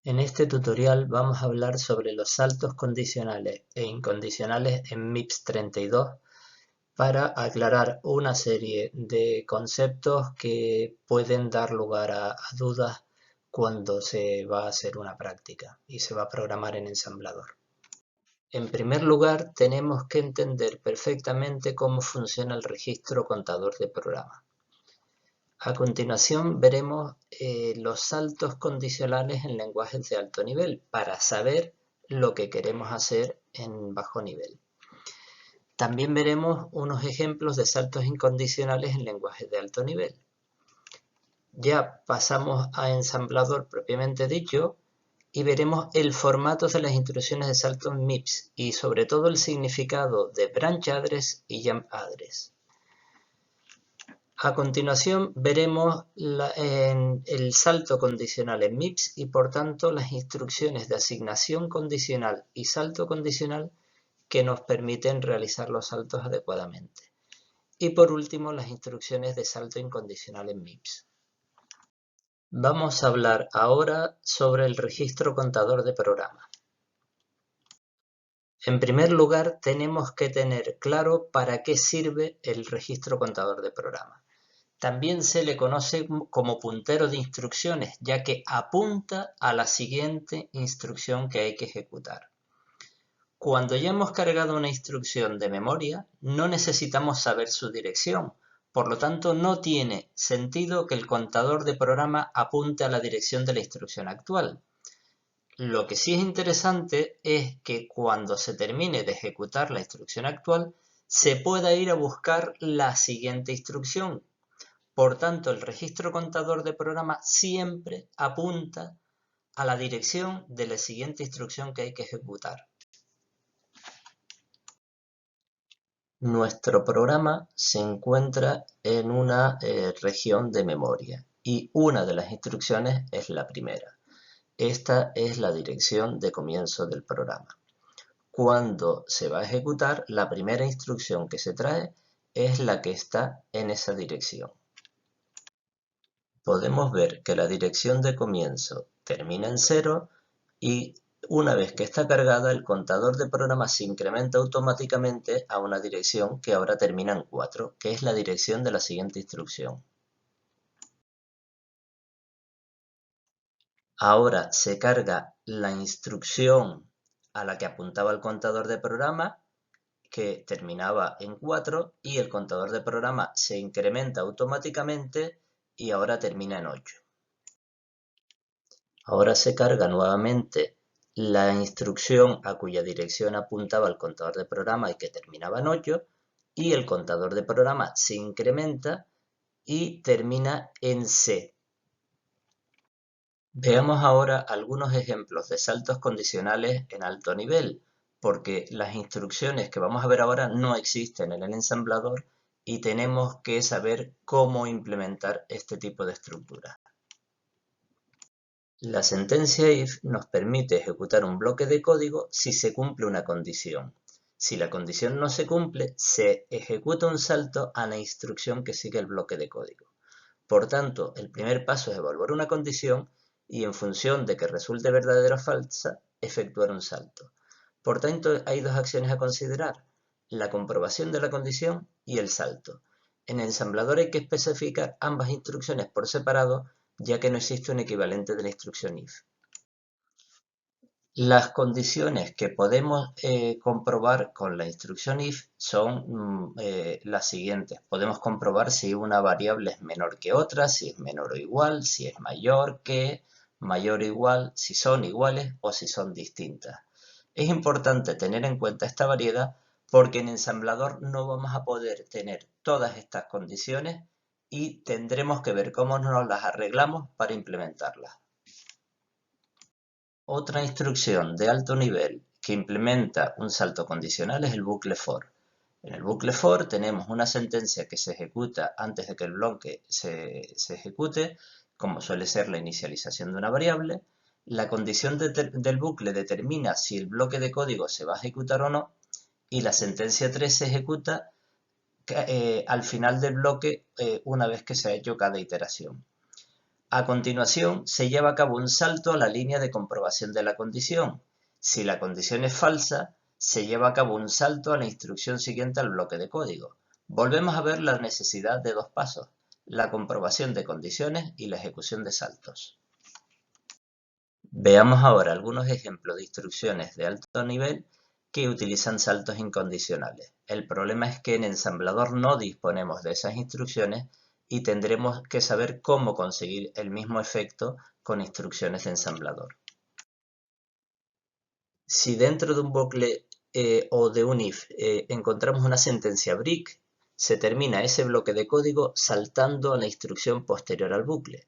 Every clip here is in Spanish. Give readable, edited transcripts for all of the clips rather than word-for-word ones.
En este tutorial vamos a hablar sobre los saltos condicionales e incondicionales en MIPS 32 para aclarar una serie de conceptos que pueden dar lugar a dudas cuando se va a hacer una práctica y se va a programar en ensamblador. En primer lugar, tenemos que entender perfectamente cómo funciona el registro contador de programa. A continuación veremos los saltos condicionales en lenguajes de alto nivel para saber lo que queremos hacer en bajo nivel. También veremos unos ejemplos de saltos incondicionales en lenguajes de alto nivel. Ya pasamos a ensamblador propiamente dicho y veremos el formato de las instrucciones de saltos MIPS y sobre todo el significado de branch address y jump address. A continuación veremos el salto condicional en MIPS y por tanto las instrucciones de asignación condicional y salto condicional que nos permiten realizar los saltos adecuadamente. Y por último las instrucciones de salto incondicional en MIPS. Vamos a hablar ahora sobre el registro contador de programa. En primer lugar tenemos que tener claro para qué sirve el registro contador de programa. También se le conoce como puntero de instrucciones, ya que apunta a la siguiente instrucción que hay que ejecutar. Cuando ya hemos cargado una instrucción de memoria, no necesitamos saber su dirección, por lo tanto no tiene sentido que el contador de programa apunte a la dirección de la instrucción actual. Lo que sí es interesante es que cuando se termine de ejecutar la instrucción actual, se pueda ir a buscar la siguiente instrucción. Por tanto, el registro contador de programa siempre apunta a la dirección de la siguiente instrucción que hay que ejecutar. Nuestro programa se encuentra en una región de memoria y una de las instrucciones es la primera. Esta es la dirección de comienzo del programa. Cuando se va a ejecutar, la primera instrucción que se trae es la que está en esa dirección. Podemos ver que la dirección de comienzo termina en 0 y una vez que está cargada el contador de programa se incrementa automáticamente a una dirección que ahora termina en 4, que es la dirección de la siguiente instrucción. Ahora se carga la instrucción a la que apuntaba el contador de programa, que terminaba en 4, y el contador de programa se incrementa automáticamente y ahora termina en 8. Ahora se carga nuevamente la instrucción a cuya dirección apuntaba el contador de programa y que terminaba en 8 y el contador de programa se incrementa y termina en C. Veamos ahora algunos ejemplos de saltos condicionales en alto nivel, porque las instrucciones que vamos a ver ahora no existen en el ensamblador y tenemos que saber cómo implementar este tipo de estructuras. La sentencia if nos permite ejecutar un bloque de código si se cumple una condición. Si la condición no se cumple, se ejecuta un salto a la instrucción que sigue el bloque de código. Por tanto, el primer paso es evaluar una condición y en función de que resulte verdadera o falsa, efectuar un salto. Por tanto, hay dos acciones a considerar: la comprobación de la condición y el salto. En el ensamblador hay que especificar ambas instrucciones por separado, ya que no existe un equivalente de la instrucción if. Las condiciones que podemos comprobar con la instrucción if son las siguientes. Podemos comprobar si una variable es menor que otra, si es menor o igual, si es mayor que, mayor o igual, si son iguales o si son distintas. Es importante tener en cuenta esta variedad porque en ensamblador no vamos a poder tener todas estas condiciones y tendremos que ver cómo nos las arreglamos para implementarlas. Otra instrucción de alto nivel que implementa un salto condicional es el bucle for. En el bucle for tenemos una sentencia que se ejecuta antes de que el bloque se ejecute, como suele ser la inicialización de una variable. La condición del bucle determina si el bloque de código se va a ejecutar o no, y la sentencia 3 se ejecuta al final del bloque una vez que se ha hecho cada iteración. A continuación, se lleva a cabo un salto a la línea de comprobación de la condición. Si la condición es falsa, se lleva a cabo un salto a la instrucción siguiente al bloque de código. Volvemos a ver la necesidad de dos pasos, la comprobación de condiciones y la ejecución de saltos. Veamos ahora algunos ejemplos de instrucciones de alto nivel que utilizan saltos incondicionales. El problema es que en ensamblador no disponemos de esas instrucciones y tendremos que saber cómo conseguir el mismo efecto con instrucciones de ensamblador. Si dentro de un bucle o de un if encontramos una sentencia break, se termina ese bloque de código saltando a la instrucción posterior al bucle.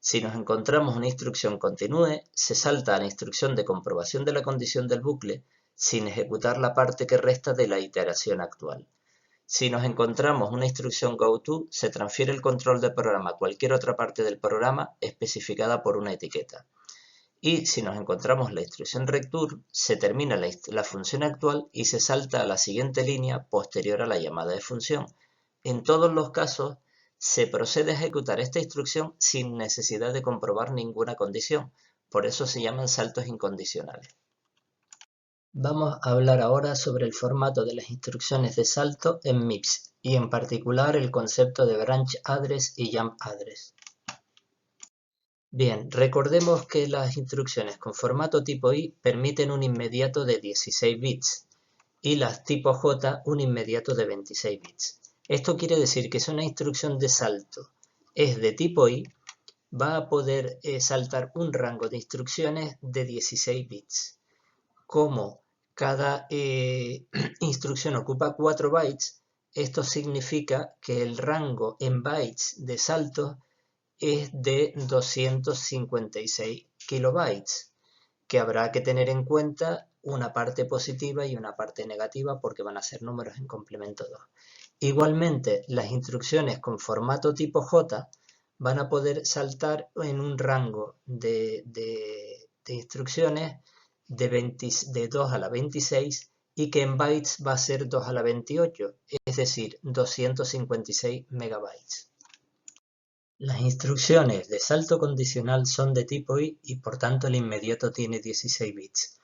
Si nos encontramos una instrucción continue, se salta a la instrucción de comprobación de la condición del bucle sin ejecutar la parte que resta de la iteración actual. Si nos encontramos una instrucción goTo, se transfiere el control del programa a cualquier otra parte del programa especificada por una etiqueta. Y si nos encontramos la instrucción return, se termina la función actual y se salta a la siguiente línea posterior a la llamada de función. En todos los casos, se procede a ejecutar esta instrucción sin necesidad de comprobar ninguna condición. Por eso se llaman saltos incondicionales. Vamos a hablar ahora sobre el formato de las instrucciones de salto en MIPS y en particular el concepto de branch address y jump address. Bien, recordemos que las instrucciones con formato tipo I permiten un inmediato de 16 bits y las tipo J un inmediato de 26 bits. Esto quiere decir que si una instrucción de salto es de tipo I, va a poder saltar un rango de instrucciones de 16 bits. Como cada instrucción ocupa 4 bytes, esto significa que el rango en bytes de salto es de 256 kilobytes, que habrá que tener en cuenta una parte positiva y una parte negativa porque van a ser números en complemento 2. Igualmente, las instrucciones con formato tipo J van a poder saltar en un rango de instrucciones de 2 a la 26 y que en bytes va a ser 2 a la 28, es decir, 256 megabytes. Las instrucciones de salto condicional son de tipo I y por tanto el inmediato tiene 16 bits.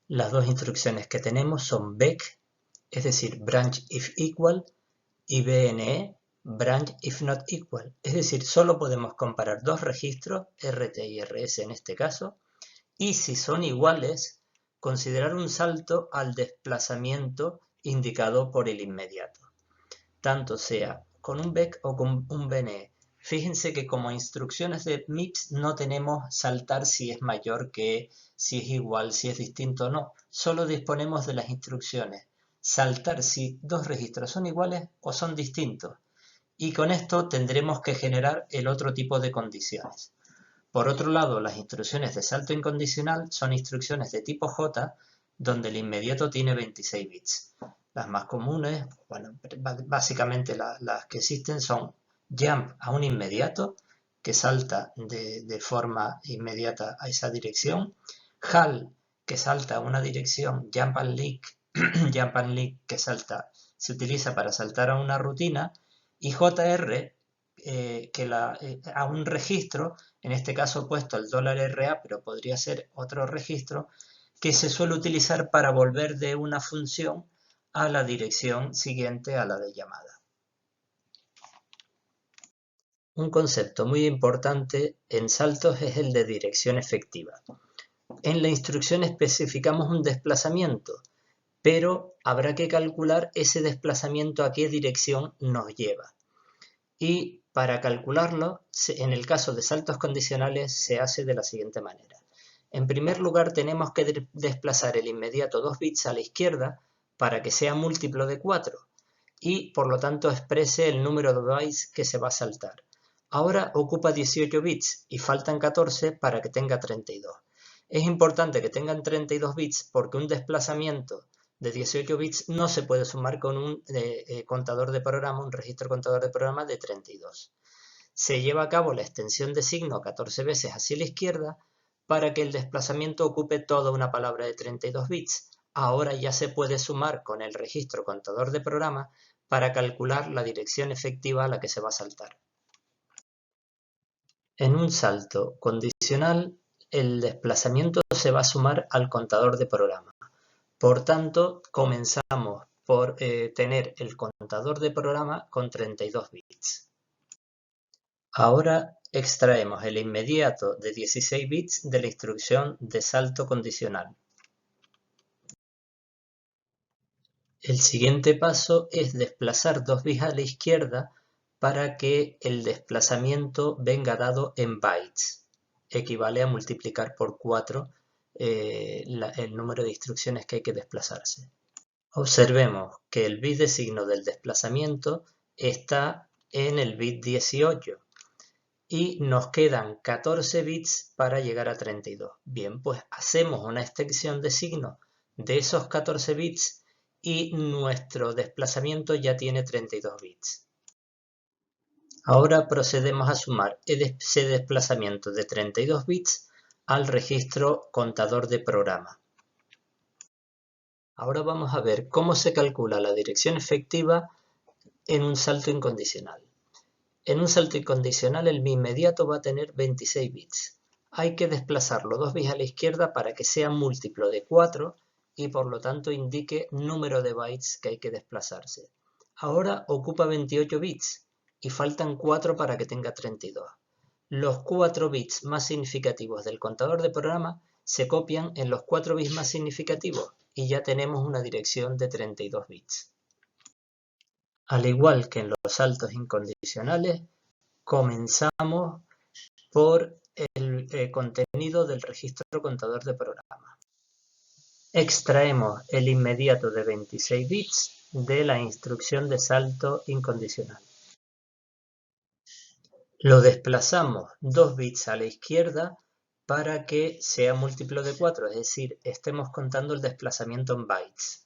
Las dos instrucciones que tenemos son BEC, es decir, branch if equal, y BNE, branch if not equal. Es decir, solo podemos comparar dos registros, RT y RS en este caso, y si son iguales, considerar un salto al desplazamiento indicado por el inmediato, tanto sea con un BEC o con un BNE. Fíjense que como instrucciones de MIPS no tenemos saltar si es mayor que, si es igual, si es distinto o no. Solo disponemos de las instrucciones saltar si dos registros son iguales o son distintos. Y con esto tendremos que generar el otro tipo de condiciones. Por otro lado, las instrucciones de salto incondicional son instrucciones de tipo J, donde el inmediato tiene 26 bits. Las más comunes, bueno, básicamente las que existen son jump a un inmediato, que salta de forma inmediata a esa dirección, HAL, que salta a una dirección, jump and leak, jump and leak, que se utiliza para saltar a una rutina, y JR, a un registro, en este caso puesto el $RA, pero podría ser otro registro, que se suele utilizar para volver de una función a la dirección siguiente a la de llamada. Un concepto muy importante en saltos es el de dirección efectiva. En la instrucción especificamos un desplazamiento, pero habrá que calcular ese desplazamiento a qué dirección nos lleva. Y para calcularlo, en el caso de saltos condicionales, se hace de la siguiente manera. En primer lugar, tenemos que desplazar el inmediato 2 bits a la izquierda para que sea múltiplo de 4 y, por lo tanto, exprese el número de bytes que se va a saltar. Ahora ocupa 18 bits y faltan 14 para que tenga 32. Es importante que tengan 32 bits porque un desplazamiento de 18 bits no se puede sumar con un contador de programa, un registro contador de programa de 32. Se lleva a cabo la extensión de signo 14 veces hacia la izquierda para que el desplazamiento ocupe toda una palabra de 32 bits. Ahora ya se puede sumar con el registro contador de programa para calcular la dirección efectiva a la que se va a saltar. En un salto condicional, el desplazamiento se va a sumar al contador de programa. Por tanto, comenzamos por tener el contador de programa con 32 bits. Ahora extraemos el inmediato de 16 bits de la instrucción de salto condicional. El siguiente paso es desplazar 2 bits a la izquierda para que el desplazamiento venga dado en bytes. Equivale a multiplicar por 4 el número de instrucciones que hay que desplazarse. Observemos que el bit de signo del desplazamiento está en el bit 18 y nos quedan 14 bits para llegar a 32. Bien, pues hacemos una extensión de signo de esos 14 bits y nuestro desplazamiento ya tiene 32 bits. Ahora procedemos a sumar ese desplazamiento de 32 bits al registro contador de programa. Ahora vamos a ver cómo se calcula la dirección efectiva en un salto incondicional. En un salto incondicional el bit inmediato va a tener 26 bits. Hay que desplazarlo 2 bits a la izquierda para que sea múltiplo de 4 y por lo tanto indique número de bytes que hay que desplazarse. Ahora ocupa 28 bits y faltan 4 para que tenga 32. Los 4 bits más significativos del contador de programa se copian en los 4 bits más significativos y ya tenemos una dirección de 32 bits. Al igual que en los saltos incondicionales, comenzamos por el contenido del registro contador de programa. Extraemos el inmediato de 26 bits de la instrucción de salto incondicional. Lo desplazamos 2 bits a la izquierda para que sea múltiplo de 4, es decir, estemos contando el desplazamiento en bytes.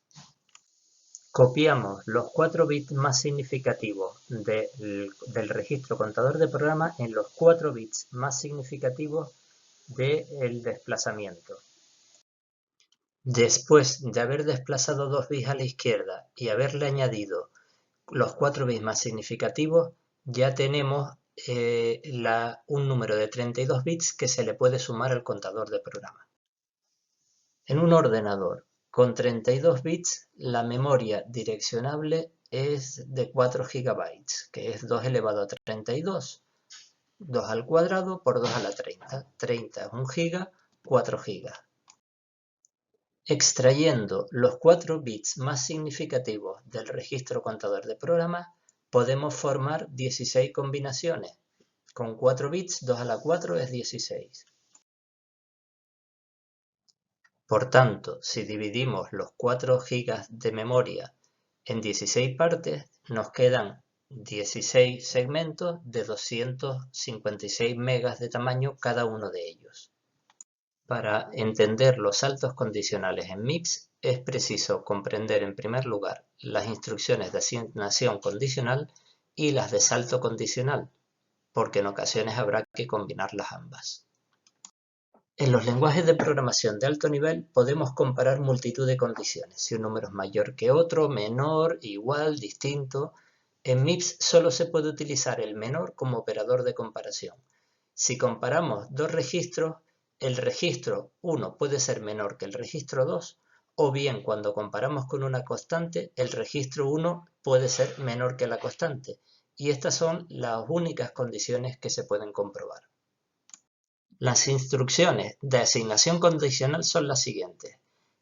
Copiamos los 4 bits más significativos del registro contador de programa en los 4 bits más significativos del desplazamiento. Después de haber desplazado 2 bits a la izquierda y haberle añadido los 4 bits más significativos, ya tenemos un número de 32 bits que se le puede sumar al contador de programa. En un ordenador con 32 bits, la memoria direccionable es de 4 GB, que es 2 elevado a 32. 2 al cuadrado por 2 a la 30. 30 es 1 GB, 4 GB. Extrayendo los 4 bits más significativos del registro contador de programa, podemos formar 16 combinaciones. Con 4 bits, 2 a la 4 es 16. Por tanto, si dividimos los 4 GB de memoria en 16 partes, nos quedan 16 segmentos de 256 megas de tamaño cada uno de ellos. Para entender los saltos condicionales en MIPS, es preciso comprender en primer lugar las instrucciones de asignación condicional y las de salto condicional, porque en ocasiones habrá que combinarlas ambas. En los lenguajes de programación de alto nivel podemos comparar multitud de condiciones, si un número es mayor que otro, menor, igual, distinto. En MIPS solo se puede utilizar el menor como operador de comparación. Si comparamos dos registros, el registro 1 puede ser menor que el registro 2, o bien cuando comparamos con una constante, el registro 1 puede ser menor que la constante, y estas son las únicas condiciones que se pueden comprobar. Las instrucciones de asignación condicional son las siguientes.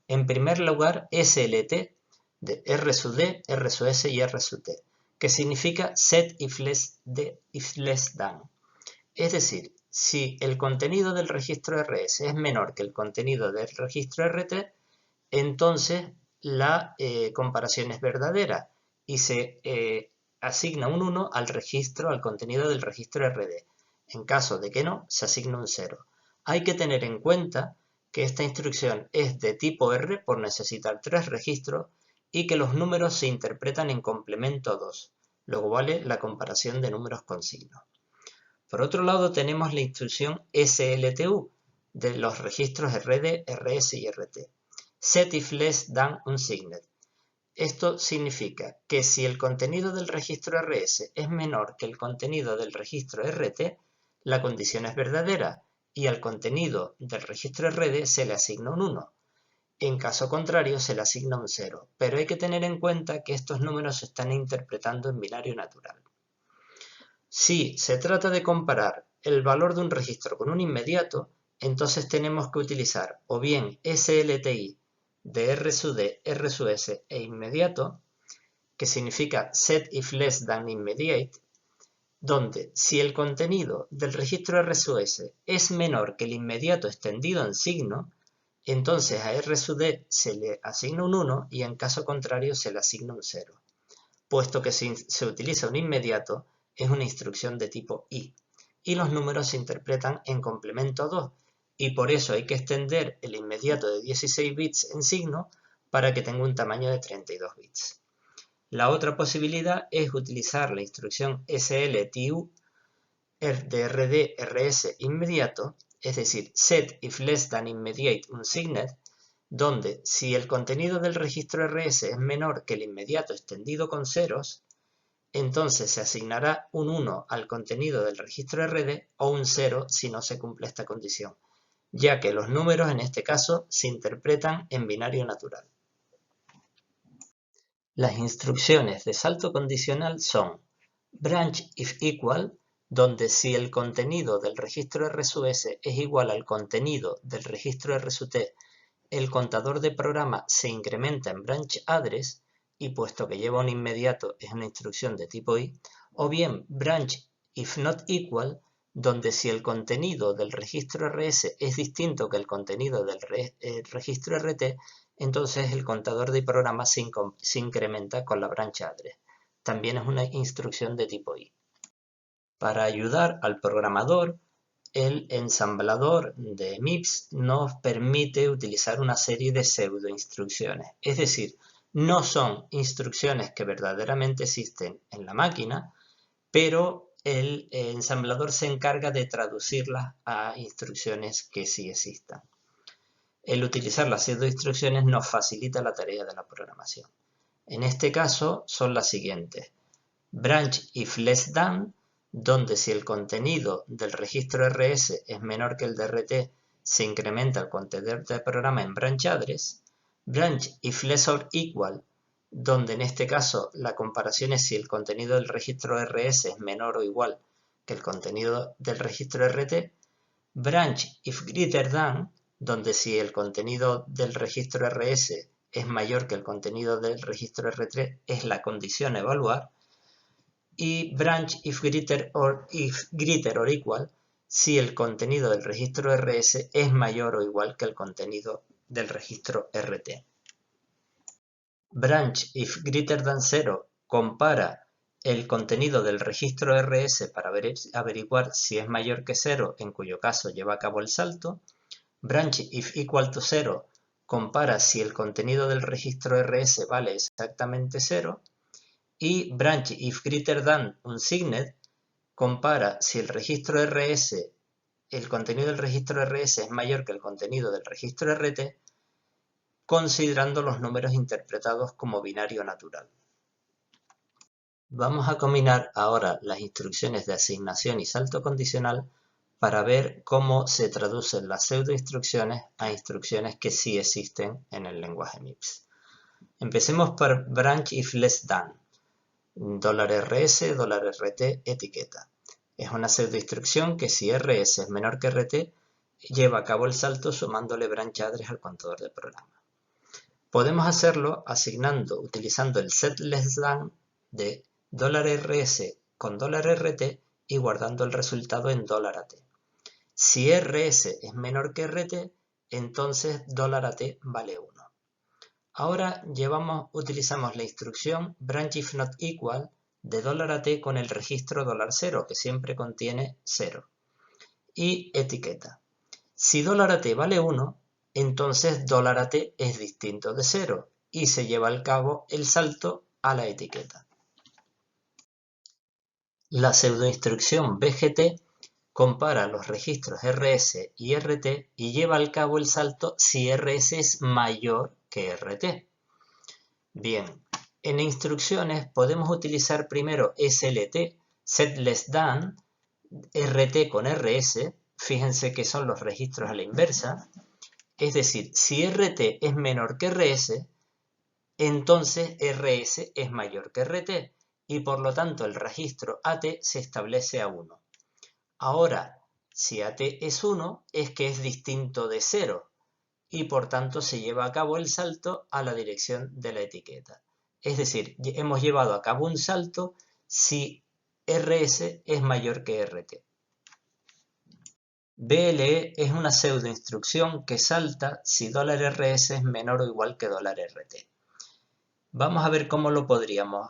En primer lugar, SLT de R sub D, R sub S y R sub T, que significa set if less than. Es decir, si el contenido del registro RS es menor que el contenido del registro RT, entonces la comparación es verdadera y se asigna un 1 al contenido del registro RD. En caso de que no, se asigna un 0. Hay que tener en cuenta que esta instrucción es de tipo R por necesitar 3 registros y que los números se interpretan en complemento 2. Luego vale la comparación de números con signo. Por otro lado tenemos la instrucción SLTU de los registros RD, RS y RT. Set if less than unsigned. Esto significa que si el contenido del registro RS es menor que el contenido del registro RT, la condición es verdadera y al contenido del registro RD se le asigna un 1. En caso contrario se le asigna un 0, pero hay que tener en cuenta que estos números se están interpretando en binario natural. Si se trata de comparar el valor de un registro con un inmediato, entonces tenemos que utilizar o bien SLTI de R sub D, R sub S e inmediato, que significa set if less than immediate, donde si el contenido del registro R sub S es menor que el inmediato extendido en signo, entonces a R sub D se le asigna un 1 y en caso contrario se le asigna un 0, puesto que si se utiliza un inmediato es una instrucción de tipo I y los números se interpretan en complemento 2 y por eso hay que extender el inmediato de 16 bits en signo para que tenga un tamaño de 32 bits. La otra posibilidad es utilizar la instrucción SLTU de RD-RS inmediato, es decir, set if less than immediate unsigned, donde si el contenido del registro RS es menor que el inmediato extendido con ceros, entonces se asignará un 1 al contenido del registro RD o un 0 si no se cumple esta condición, ya que los números en este caso se interpretan en binario natural. Las instrucciones de salto condicional son branch if equal, donde si el contenido del registro R sub S es igual al contenido del registro R sub T, el contador de programa se incrementa en branch address, y puesto que lleva un inmediato es una instrucción de tipo I, o bien branch if not equal, donde si el contenido del registro RS es distinto que el contenido del registro RT, entonces el contador de programa se incrementa con la branch address. También es una instrucción de tipo I. Para ayudar al programador, el ensamblador de MIPS nos permite utilizar una serie de pseudoinstrucciones, es decir, no son instrucciones que verdaderamente existen en la máquina, pero el ensamblador se encarga de traducirlas a instrucciones que sí existan. El utilizar las pseudoinstrucciones nos facilita la tarea de la programación. En este caso son las siguientes: branch if less than, donde si el contenido del registro RS es menor que el de RT, se incrementa el contador de programa en branch address. Branch if less or equal, donde en este caso la comparación es si el contenido del registro RS es menor o igual que el contenido del registro RT. Branch if greater than, donde si el contenido del registro RS es mayor que el contenido del registro RT, es la condición a evaluar. Y branch if greater or equal, si el contenido del registro RS es mayor o igual que el contenido del registro RT. Branch if greater than 0 compara el contenido del registro RS para averiguar si es mayor que 0, en cuyo caso lleva a cabo el salto. Branch if equal to 0 compara si el contenido del registro RS vale exactamente 0. Y branch if greater than unsigned compara si el registro RS, el contenido del registro RS es mayor que el contenido del registro RT, considerando los números interpretados como binario natural. Vamos a combinar ahora las instrucciones de asignación y salto condicional para ver cómo se traducen las pseudoinstrucciones a instrucciones que sí existen en el lenguaje MIPS. Empecemos por branch if less than. $rs, $rt, etiqueta. Es una pseudoinstrucción que si rs es menor que rt, lleva a cabo el salto sumándole branch address al contador de programa. Podemos hacerlo utilizando el set less than de $rs con $rt y guardando el resultado en $at. Si rs es menor que rt, entonces $at vale 1. Ahora utilizamos la instrucción branch if not equal de $at con el registro $0, que siempre contiene 0. Y etiqueta. Si $at vale 1, entonces $at es distinto de 0 y se lleva a cabo el salto a la etiqueta. La pseudoinstrucción BGT compara los registros RS y RT y lleva a cabo el salto si RS es mayor que RT. Bien, en instrucciones podemos utilizar primero SLT, set less than, RT con RS, fíjense que son los registros a la inversa, es decir, si RT es menor que RS, entonces RS es mayor que RT y por lo tanto el registro AT se establece a 1. Ahora, si AT es 1, es que es distinto de 0 y por tanto se lleva a cabo el salto a la dirección de la etiqueta. Es decir, hemos llevado a cabo un salto si RS es mayor que RT. BLE es una pseudoinstrucción que salta si $RS es menor o igual que $RT. Vamos a ver cómo lo podríamos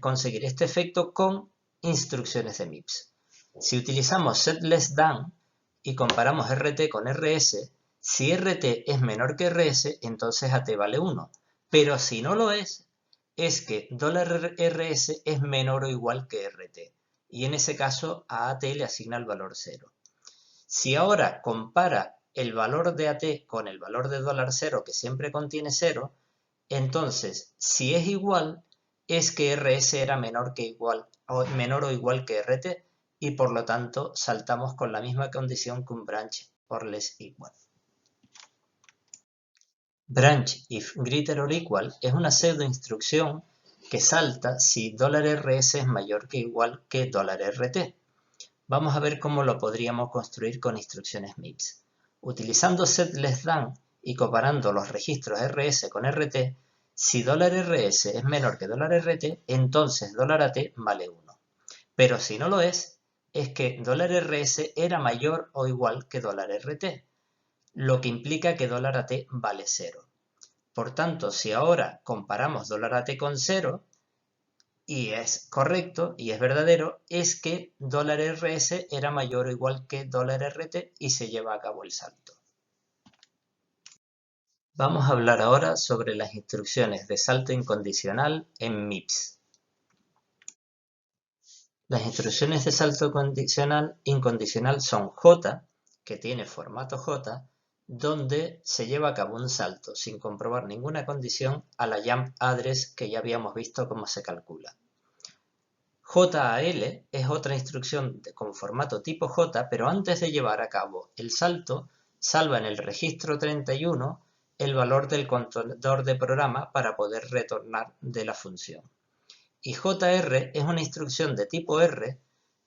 conseguir este efecto con instrucciones de MIPS. Si utilizamos setLessThan y comparamos RT con RS, si RT es menor que RS, entonces AT vale 1. Pero si no lo es que $RS es menor o igual que RT. Y en ese caso a AT le asigna el valor 0. Si ahora compara el valor de AT con el valor de $0, que siempre contiene 0, entonces, si es igual, es que RS era menor o igual que RT, y por lo tanto saltamos con la misma condición que un branch or less equal. Branch if greater or equal es una pseudoinstrucción que salta si $RS es mayor que igual que $RT. Vamos a ver cómo lo podríamos construir con instrucciones MIPS. Utilizando setLessThan y comparando los registros RS con RT, si $RS es menor que $RT, entonces $AT vale 1. Pero si no lo es que $RS era mayor o igual que $RT, lo que implica que $AT vale 0. Por tanto, si ahora comparamos $AT con 0, y es correcto y es verdadero, es que $RS era mayor o igual que $RT y se lleva a cabo el salto. Vamos a hablar ahora sobre las instrucciones de salto incondicional en MIPS. Las instrucciones de salto incondicional son J, que tiene formato J, donde se lleva a cabo un salto sin comprobar ninguna condición a la jump address que ya habíamos visto cómo se calcula. JAL es otra instrucción con formato tipo J, pero antes de llevar a cabo el salto, salva en el registro 31 el valor del contenedor de programa para poder retornar de la función. Y JR es una instrucción de tipo R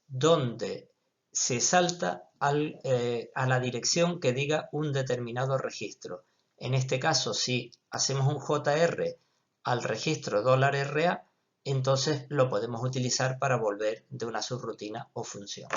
donde se salta a la dirección que diga un determinado registro. En este caso, si hacemos un JR al registro $RA, entonces lo podemos utilizar para volver de una subrutina o función.